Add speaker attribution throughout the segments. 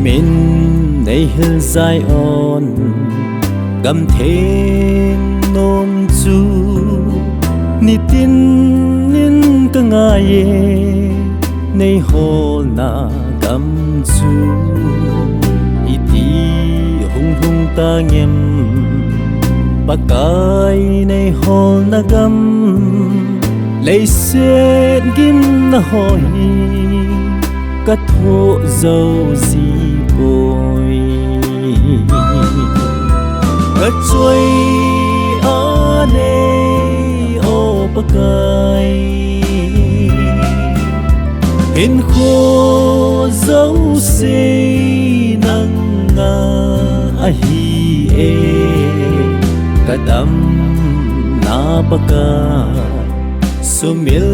Speaker 1: min nay hil dài on gam theng non chu ni tin nin ka ngaye nay hol na gam chu iti hung hung ta ngem bakai nay hol na gam lấy xét gim na hoi cắt hộ dâu gì bồi cắt chuối ở đây ô bakai hình khô dấu xê nắng ngà ahi e kadam na baka sumil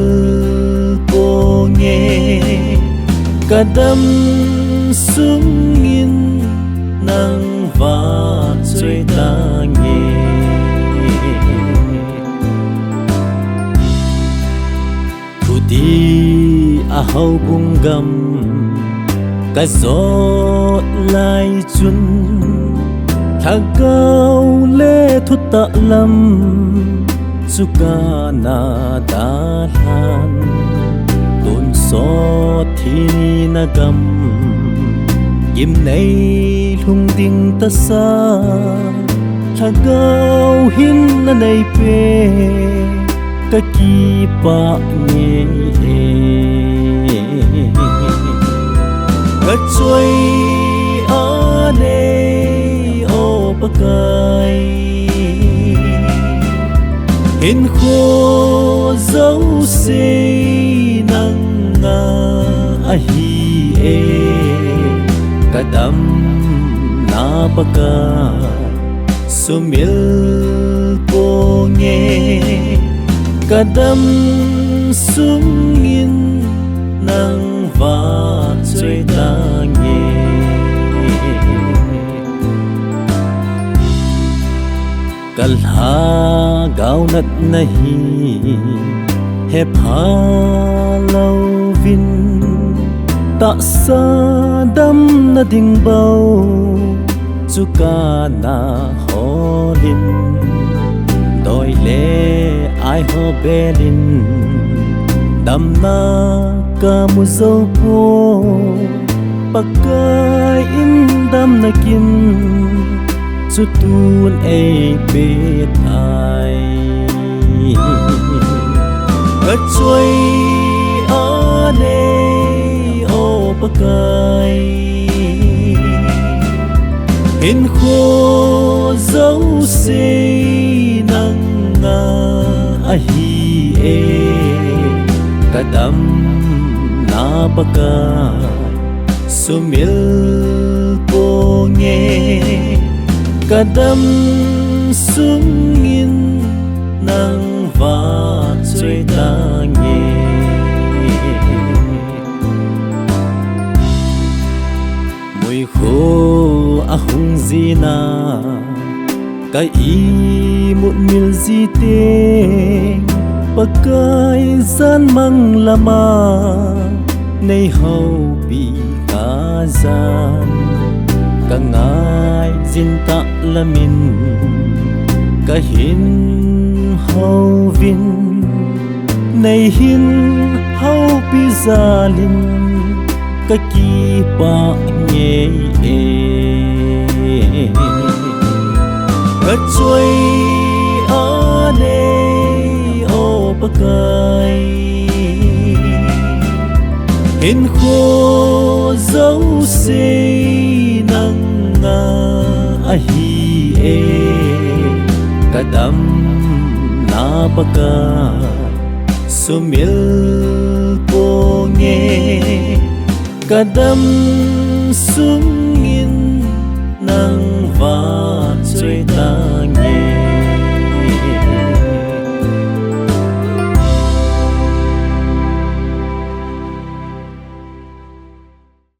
Speaker 1: po nghe kadam sungin nang va chơi ta nghe thu đi a hau bung gam ka gió lai chun thagau le thu ta lam suka na dalan don so thi na gam im nay lung ding ta sa thagau hin na nei pe ka ki pa nge ka choi a nei o bakai hình khô dấu xê nắng ngà ahi e kadam na baka sumil po nghe kadam sungin nang va chơi ta nghe kalha gao nat nahi he pha lâu vin ta sa dam na ding bao chu ka na holin doi le ai ho belin dam na ka mu zo po pakai in dam na kin chu tun e bet ai ka choi a nei o bakai hình khô dấu xê nắng ngà ahi e kadam na baka sumil po nghe kadam sungin nang va chơi ta nghe mùi khô a hung gì na cái ý một mil gì tên pakai gian mang lama nay hầu bị cá gian ka ngai jin ta lamin ka hin hau vin nay hin hau pi zalin ka ki pa nge e ka choi a nei o bakai hình khô dấu xê nắng ngà ahi e kadam na baka sumil po nghe kadam sum